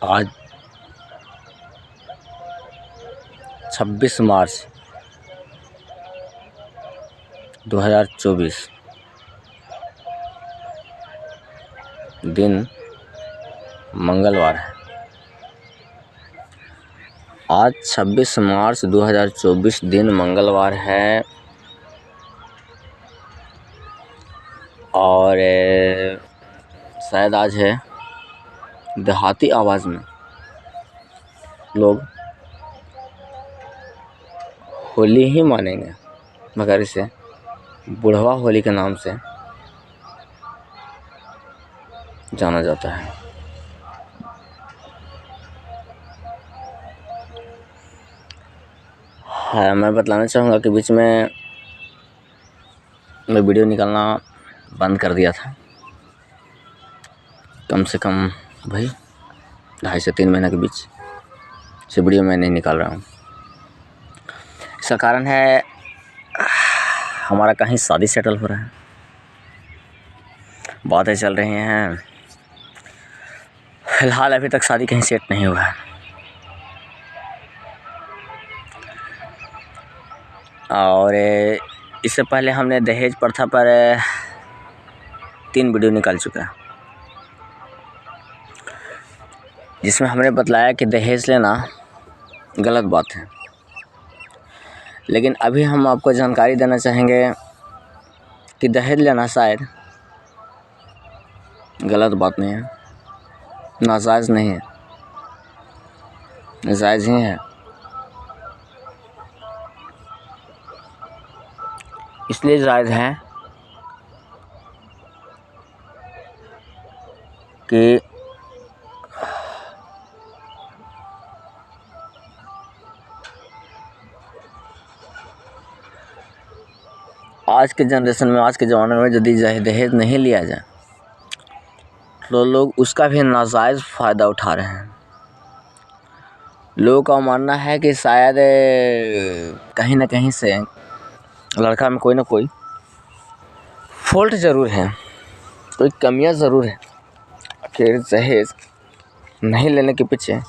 आज 26 मार्च 2024 दिन मंगलवार है। आज 26 मार्च 2024 दिन मंगलवार है और शायद आज है देहाती आवाज़ में लोग होली ही मानेंगे, मगर इसे बुढ़वा होली के नाम से जाना जाता है। मैं बतलाना चाहूँगा कि बीच में मैं वीडियो निकालना बंद कर दिया था। कम से कम भाई 2.5 से 3 महीने के बीच से वीडियो मैं नहीं निकाल रहा हूँ। इसका कारण है हमारा कहीं शादी सेटल हो रहा है, बातें चल रही हैं। फ़िलहाल अभी तक शादी कहीं सेट नहीं हुआ है और इससे पहले हमने दहेज प्रथा पर 3 वीडियो निकाल चुका है, जिसमें हमने बतलाया कि दहेज लेना गलत बात है। लेकिन अभी हम आपको जानकारी देना चाहेंगे कि दहेज लेना शायद गलत बात नहीं है, नाजायज़ नहीं है, जायज़ ही है। इसलिए जायज़ है कि आज के जनरेशन में, आज के ज़माने में यदि दहेज नहीं लिया जाए तो लोग उसका भी नाजायज़ फ़ायदा उठा रहे हैं। लोगों का मानना है कि शायद कहीं ना कहीं से लड़का में कोई ना कोई फॉल्ट ज़रूर है, कोई कमियां ज़रूर है। आखिर दहेज नहीं लेने के पीछे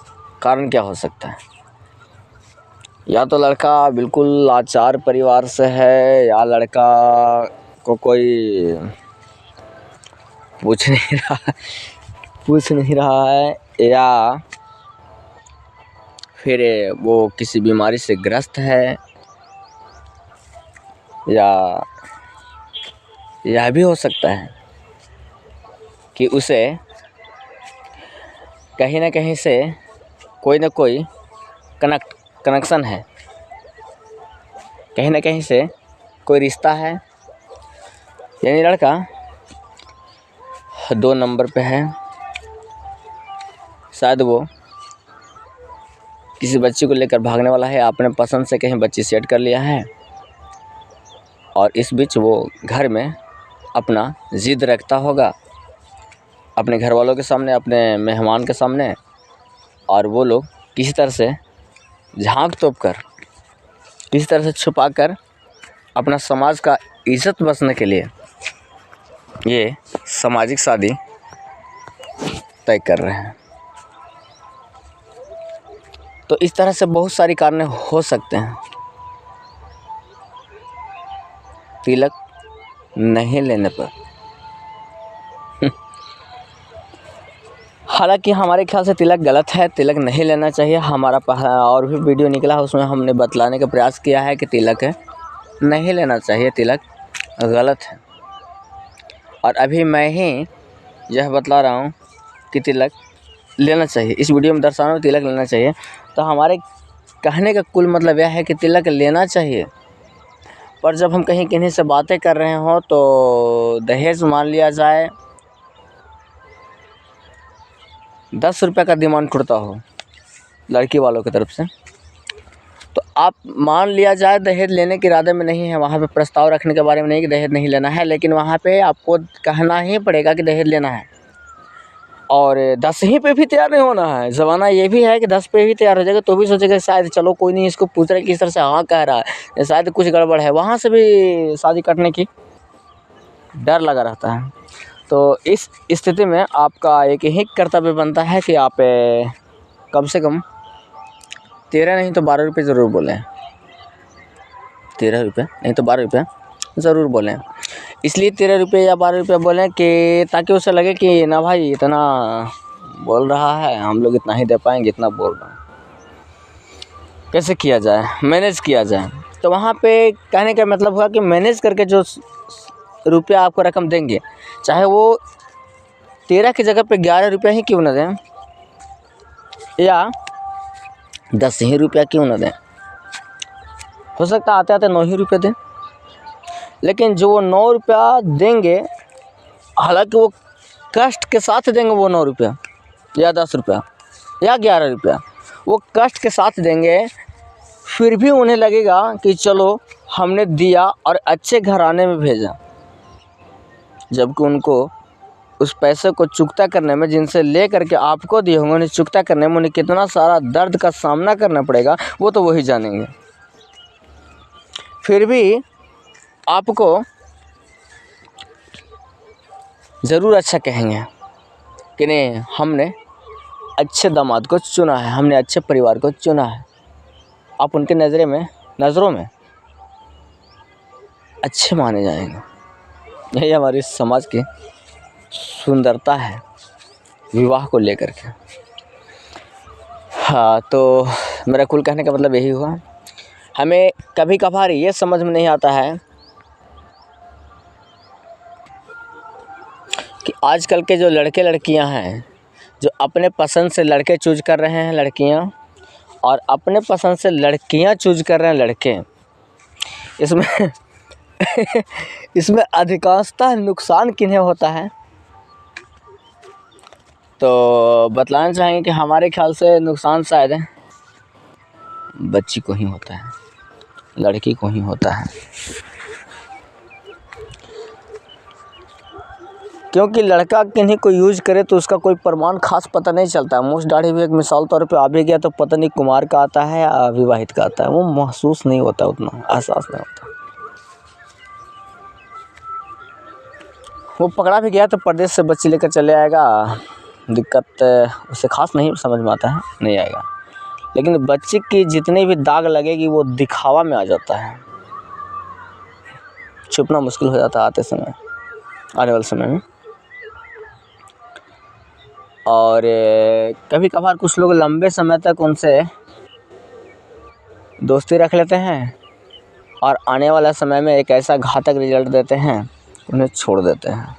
कारण क्या हो सकता है? या तो लड़का बिल्कुल लाचार परिवार से है, या लड़का को कोई पूछ नहीं रहा है, या फिर वो किसी बीमारी से ग्रस्त है, या यह भी हो सकता है कि उसे कहीं ना कहीं से कोई ना कोई कनेक्शन है, कहीं ना कहीं से कोई रिश्ता है। यानी लड़का 2 नंबर पे है, शायद वो किसी बच्ची को लेकर भागने वाला है, अपने पसंद से कहीं बच्ची सेट कर लिया है और इस बीच वो घर में अपना ज़िद रखता होगा अपने घर वालों के सामने, अपने मेहमान के सामने, और वो लोग किसी तरह से झांक तोप कर, किसी तरह से छुपा कर अपना समाज का इज़्ज़त बचने के लिए ये सामाजिक शादी तय कर रहे हैं। तो इस तरह से बहुत सारी कारण हो सकते हैं तिलक नहीं लेने पर। हालांकि हमारे ख्याल से तिलक गलत है, तिलक नहीं लेना चाहिए। हमारा और भी वीडियो निकला है, उसमें हमने बतलाने का प्रयास किया है कि तिलक नहीं लेना चाहिए, तिलक गलत है। और अभी मैं ही यह बतला रहा हूँ कि तिलक लेना चाहिए, इस वीडियो में दर्शा रहा हूँ तिलक लेना चाहिए। तो हमारे कहने का कुल मतलब यह है कि तिलक लेना चाहिए, पर जब हम कहीं किन्हीं से बातें कर रहे हों तो दहेज मान लिया जाए, 10 रुपये का डिमांड उठता हो लड़की वालों की तरफ से, तो आप मान लिया जाए दहेज लेने के इरादे में नहीं है, वहाँ पे प्रस्ताव रखने के बारे में नहीं कि दहेज नहीं लेना है, लेकिन वहाँ पे आपको कहना ही पड़ेगा कि दहेज लेना है। और 10 ही पे भी तैयार नहीं होना है। ज़माना ये भी है कि 10 पे भी तैयार हो जाएगा तो भी सोचेगा शायद चलो कोई नहीं, इसको पूछ रहे किस तरह से हाँ कह रहा है, शायद कुछ गड़बड़ है, वहाँ से भी शादी कटने की डर लगा रहता है। तो इस स्थिति में आपका एक ही कर्तव्य बनता है कि आप कम से कम 13 नहीं तो 12 रुपये ज़रूर बोलें, 13 रुपये नहीं तो 12 रुपये ज़रूर बोलें। इसलिए 13 रुपये या 12 रुपये बोलें कि ताकि उसे लगे कि ना भाई इतना बोल रहा है, हम लोग इतना ही दे पाएंगे, इतना बोल रहा है, कैसे किया जाए, मैनेज किया जाए। तो वहाँ पे कहने का मतलब हुआ कि मैनेज करके जो रुपया आपको रकम देंगे, चाहे वो 13 की जगह पे 11 रुपया ही क्यों न दें या 10 ही रुपया क्यों न दें, हो सकता है आते आते 9 ही रुपये दें, लेकिन जो वो 9 रुपया देंगे, हालांकि वो कष्ट के साथ देंगे, वो 9 रुपया या 10 रुपया या 11 रुपया वो कष्ट के साथ देंगे, फिर भी उन्हें लगेगा कि चलो हमने दिया और अच्छे घराने में भेजा। जबकि उनको उस पैसे को चुकता करने में, जिनसे ले करके आपको दिए होंगे, उन्हें चुकता करने में उन्हें कितना सारा दर्द का सामना करना पड़ेगा, वो तो वही जानेंगे। फिर भी आपको ज़रूर अच्छा कहेंगे कि नहीं, हमने अच्छे दामाद को चुना है, हमने अच्छे परिवार को चुना है। आप उनके नज़रों में अच्छे माने जाएंगे। यही हमारी समाज की सुंदरता है विवाह को लेकर के। हाँ, तो मेरा कुल कहने का मतलब यही हुआ। हमें कभी कभार ये समझ में नहीं आता है कि आजकल के जो लड़के लड़कियां हैं, जो अपने पसंद से लड़के चूज कर रहे हैं लड़कियां, और अपने पसंद से लड़कियां चूज कर रहे हैं लड़के, इसमें इसमें अधिकांशतः नुकसान किन्हें होता है? तो बतलाना चाहेंगे कि हमारे ख्याल से नुकसान शायद बच्ची को ही होता है, लड़की को ही होता है। क्योंकि लड़का किन्हीं को यूज करे तो उसका कोई प्रमाण खास पता नहीं चलता। मूछ दाढ़ी भी एक मिसाल तौर पे आ भी गया तो पता नहीं कुमार का आता है या अविवाहित का आता है, वो महसूस नहीं होता, उतना एहसास नहीं होता। वो पकड़ा भी गया तो परदेश से बच्ची लेकर चले आएगा, दिक्कत उसे खास नहीं समझ में आता है, नहीं आएगा। लेकिन बच्चे की जितनी भी दाग लगेगी वो दिखावा में आ जाता है, छुपना मुश्किल हो जाता है आने वाले समय में। और कभी कभार कुछ लोग लंबे समय तक उनसे दोस्ती रख लेते हैं और आने वाला समय में एक ऐसा घातक रिजल्ट देते हैं, उन्हें छोड़ देते हैं।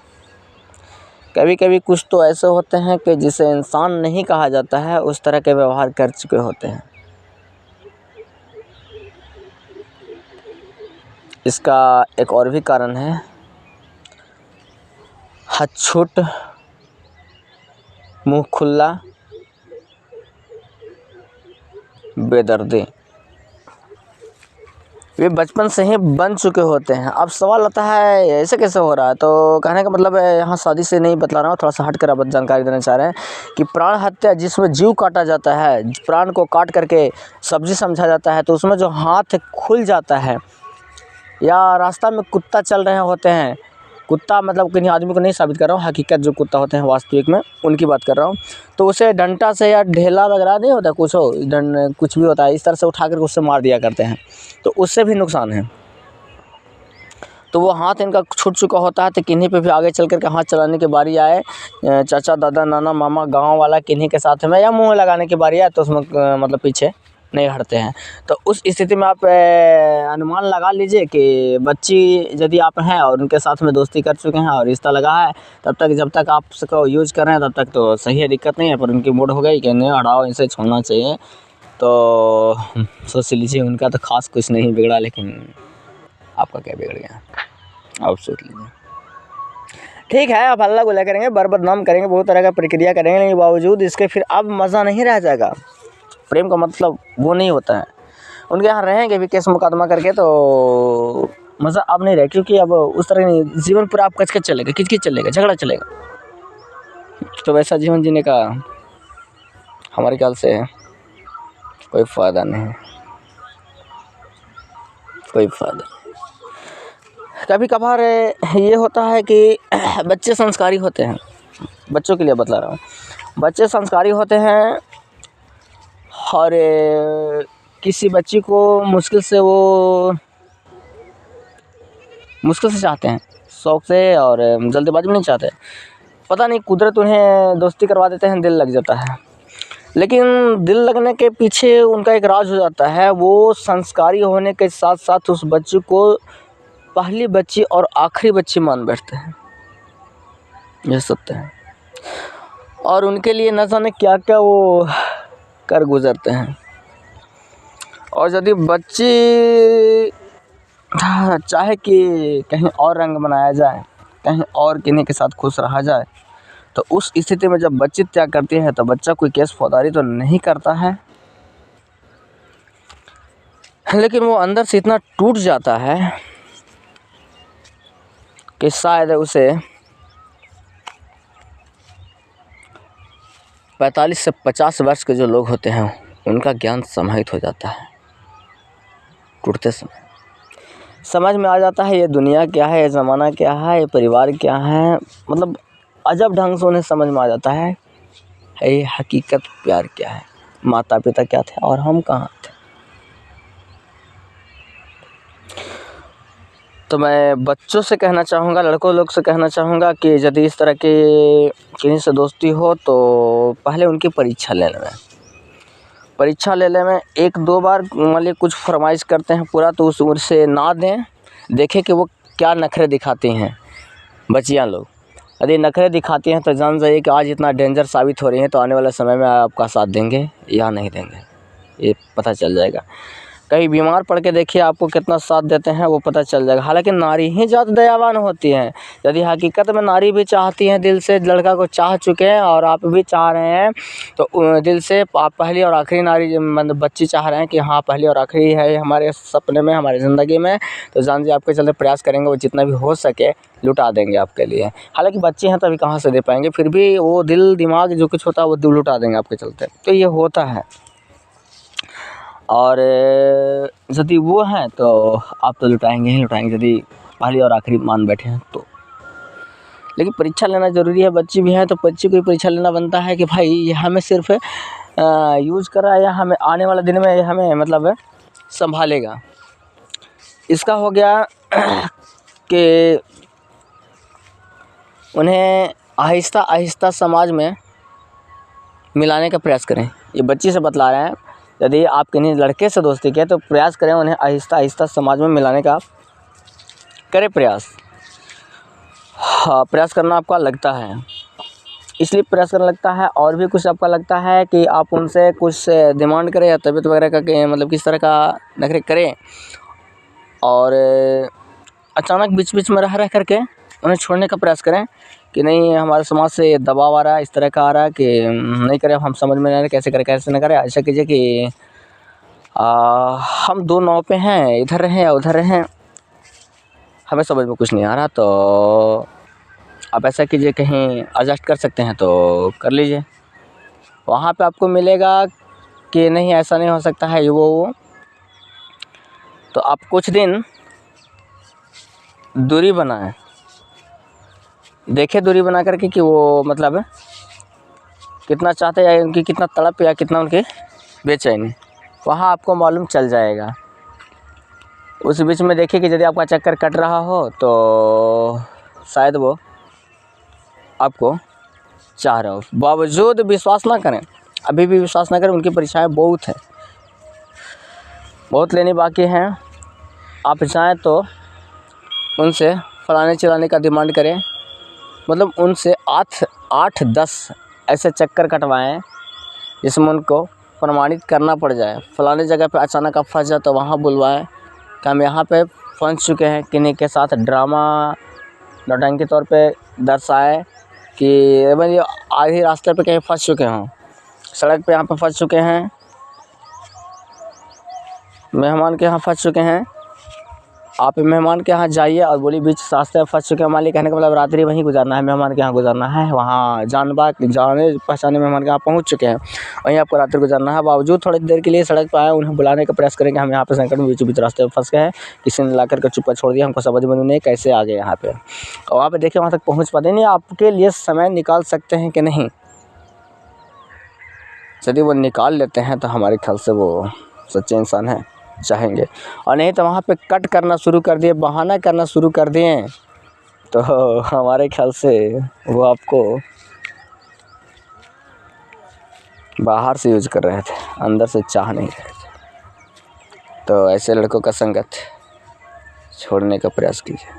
कभी कभी कुछ तो ऐसे होते हैं कि जिसे इंसान नहीं कहा जाता है, उस तरह के व्यवहार कर चुके होते हैं। इसका एक और भी कारण है, हाथ छोट मुँह खुला बेदर्दी, वे बचपन से ही बन चुके होते हैं। अब सवाल आता है ऐसे कैसे हो रहा है? तो कहने का मतलब है, यहाँ शादी से नहीं बतला रहा हूँ, थोड़ा सा हट कर अब जानकारी देना चाह रहे हैं कि प्राण हत्या जिसमें जीव काटा जाता है, प्राण को काट करके सब्जी समझा जाता है, तो उसमें जो हाथ खुल जाता है, या रास्ता में कुत्ता चल रहे होते हैं, कुत्ता मतलब किन्हीं आदमी को नहीं साबित कर रहा हूँ, हकीकत जो कुत्ता होते हैं वास्तविक में उनकी बात कर रहा हूँ, तो उसे डंडा से या ढेला वगैरह नहीं होता, कुछ भी होता है, इस तरह से उठा कर उससे मार दिया करते हैं, तो उससे भी नुकसान है। तो वो हाथ इनका छूट चुका होता है, तो किन्हीं पे भी आगे चल कर के हाथ चलाने की बारी आए, चाचा दादा नाना मामा गाँव वाला किन्हीं के साथ में, या मुँह लगाने की बारी आए, तो उसमें मतलब पीछे नहीं हटते हैं। तो उस स्थिति में आप अनुमान लगा लीजिए कि बच्ची यदि आप हैं और उनके साथ में दोस्ती कर चुके हैं और रिश्ता लगा है, तब तक जब तक आप उसको यूज कर रहे हैं तब तक तो सही है, दिक्कत नहीं है। पर उनकी मूड हो गई कि नहीं हटाओ, इसे छोड़ना चाहिए, तो सोच लीजिए उनका तो खास कुछ नहीं बिगड़ा, लेकिन आपका क्या बिगड़ गया, आप सोच लीजिए। ठीक है, आप हल्ला गुल्ला करेंगे, बदनाम करेंगे, बहुत तरह का प्रक्रिया करेंगे, लेकिन बावजूद इसके फिर अब मज़ा नहीं रह जाएगा। प्रेम का मतलब वो नहीं होता है। उनके यहाँ रहेंगे भी केस मुकदमा करके तो मज़ा अब नहीं रहे, क्योंकि अब उस तरह नहीं, जीवन पूरा आप कच चलेगा, किच चलेगा, झगड़ा चलेगा, तो वैसा जीवन जीने का हमारे ख्याल से कोई फ़ायदा नहीं, कोई फ़ायदा। कभी कभार ये होता है कि बच्चे संस्कारी होते हैं, बच्चों के लिए बतला रहा हूँ, बच्चे संस्कारी होते हैं और किसी बच्ची को मुश्किल से चाहते हैं, शौक़ से और जल्दबाजी में नहीं चाहते। पता नहीं कुदरत उन्हें दोस्ती करवा देते हैं, दिल लग जाता है। लेकिन दिल लगने के पीछे उनका एक राज हो जाता है, वो संस्कारी होने के साथ साथ उस बच्ची को पहली बच्ची और आखिरी बच्ची मान बैठते हैं, ये सत्य है। और उनके लिए न जाने क्या क्या वो कर गुजरते हैं। और यदि बच्ची चाहे कि कहीं और रंग बनाया जाए, कहीं और किन्हीं के साथ खुश रहा जाए, तो उस स्थिति में जब बच्ची त्याग करती है तो बच्चा कोई केस फौजदारी तो नहीं करता है, लेकिन वो अंदर से इतना टूट जाता है कि शायद उसे 45 से 50 वर्ष के जो लोग होते हैं उनका ज्ञान समाहित हो जाता है। टूटते समय समझ में आ जाता है ये दुनिया क्या है, ये ज़माना क्या है, ये परिवार क्या है। मतलब अजब ढंग से उन्हें समझ में आ जाता है ये हकीकत प्यार क्या है, माता पिता क्या थे और हम कहाँ थे। तो मैं बच्चों से कहना चाहूँगा, लड़कों लोग से कहना चाहूँगा कि यदि इस तरह के किसी से दोस्ती हो तो पहले उनकी परीक्षा ले लेने में 1-2 बार मान लीजिए कुछ फरमाइश करते हैं पूरा, तो उस उम्र से ना दें। देखें कि वो क्या नखरे दिखाती हैं बच्चियाँ लोग। यदि नखरे दिखाती हैं तो जान जाइए कि आज इतना डेंजर साबित हो रही हैं, तो आने वाले समय में आपका साथ देंगे या नहीं देंगे ये पता चल जाएगा। कहीं बीमार पड़ के देखिए आपको कितना साथ देते हैं, वो पता चल जाएगा। हालांकि नारी ही ज़्यादा दयावान होती हैं। यदि हकीकत में नारी भी चाहती हैं, दिल से लड़का को चाह चुके हैं और आप भी चाह रहे हैं, तो दिल से आप पहली और आखिरी नारी मतलब बच्ची चाह रहे हैं कि हाँ पहली और आखिरी है हमारे सपने में, हमारी ज़िंदगी में, तो जान जी आपके चलते प्रयास करेंगे, वो जितना भी हो सके लुटा देंगे आपके लिए। हालांकि बच्चे हैं तभी कहाँ से दे पाएंगे, फिर भी वो दिल दिमाग जो कुछ होता है वो दिल लुटा देंगे आपके चलते, तो ये होता है। और यदि वो हैं तो आप तो लुटाएंगे ही लुटाएंगे, यदि पहली और आखिरी मान बैठे हैं तो। लेकिन परीक्षा लेना ज़रूरी है। बच्ची भी है तो बच्ची को परीक्षा लेना बनता है कि भाई ये हमें सिर्फ यूज़ कर रहा है या हमें आने वाले दिन में हमें मतलब संभालेगा। इसका हो गया कि उन्हें आहिस्ता आहिस्ता समाज में मिलाने का प्रयास करें। ये बच्ची से बतला रहे हैं, यदि आप किन्हीं लड़के से दोस्ती किए तो प्रयास करें उन्हें आहिस्ता आहिस्ता समाज में मिलाने का करें प्रयास। हाँ, प्रयास करना आपका लगता है, इसलिए प्रयास करना लगता है। और भी कुछ आपका लगता है कि आप उनसे कुछ डिमांड करें या तबीयत वगैरह का मतलब किस तरह का नखरे करें, और अचानक बीच बीच में रह करके उन्हें छोड़ने का प्रयास करें कि नहीं हमारे समाज से दबाव आ रहा है, इस तरह का आ रहा है कि नहीं करें, हम समझ में नहीं आ रहे कैसे करें कैसे न करें। ऐसा कीजिए कि हम 2 नाव पे हैं, इधर रहें या उधर रहें, हमें समझ में कुछ नहीं आ रहा, तो आप ऐसा कीजिए कहीं एडजस्ट कर सकते हैं तो कर लीजिए। वहाँ पे आपको मिलेगा कि नहीं ऐसा नहीं हो सकता है ये वो, तो आप कुछ दिन दूरी बनाएं, देखें दूरी बना करके कि वो मतलब कितना चाहते हैं या उनकी कितना तड़प या कितना उनकी बेचैनी, वहाँ आपको मालूम चल जाएगा। उस बीच में देखिए कि यदि आपका चक्कर कट रहा हो तो शायद वो आपको चाह रहा हो। बावजूद विश्वास ना करें, अभी भी विश्वास ना करें, उनकी परीक्षाएं बहुत हैं, बहुत लेनी बाकी हैं। आप चाहें तो उनसे फलाने चिलाने का डिमांड करें, मतलब उनसे 8-10 ऐसे चक्कर कटवाएं जिसमें उनको प्रमाणित करना पड़ जाए। फलाने जगह पे अचानक आप फंस जाए तो वहाँ बुलवाएं कि हम यहाँ पे फंस चुके हैं, किन्हीं के साथ ड्रामा नौटंकी तौर पे दर्शाए कि भाई आधे रास्ते पे कहीं फंस चुके हों, सड़क पे यहाँ पे फंस चुके हैं, मेहमान के यहाँ फंस चुके हैं। आप मेहमान के यहाँ जाइए और बोली बीच रास्ते में फंस चुके हैं, मान ली कहने का मतलब रात्रि वहीं गुजारना है, मेहमान के यहाँ गुजारना है, वहाँ जाने पहचाने मेहमान के यहाँ पहुँच चुके हैं, वहीं आपको रात्रि गुजारना है। बावजूद थोड़ी देर के लिए सड़क पर आए, उन्हें बुलाने का प्रयास करेंगे, हम यहाँ पे संकट में बीचों बीच रास्ते में फंस गए हैं, किसी ने ला करके चुपका छोड़ दिया, हमको समझ में नहीं कैसे आ गए यहाँ पे, और वहाँ पे देखिए वहाँ तक पहुँच पाते नहीं। आपके लिए समय निकाल सकते हैं कि नहीं, यदि वो निकाल लेते हैं तो हमारे ख्याल से वो सच्चे इंसान हैं, चाहेंगे। और नहीं तो वहाँ पे कट करना शुरू कर दिए, बहाना करना शुरू कर दिए, तो हमारे ख्याल से वो आपको बाहर से यूज़ कर रहे थे, अंदर से चाह नहीं रहे थे। तो ऐसे लड़कों का संगत छोड़ने का प्रयास कीजिए।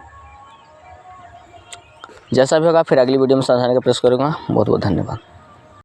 जैसा भी होगा फिर अगली वीडियो में समझाने का प्रयास करूँगा। बहुत बहुत धन्यवाद।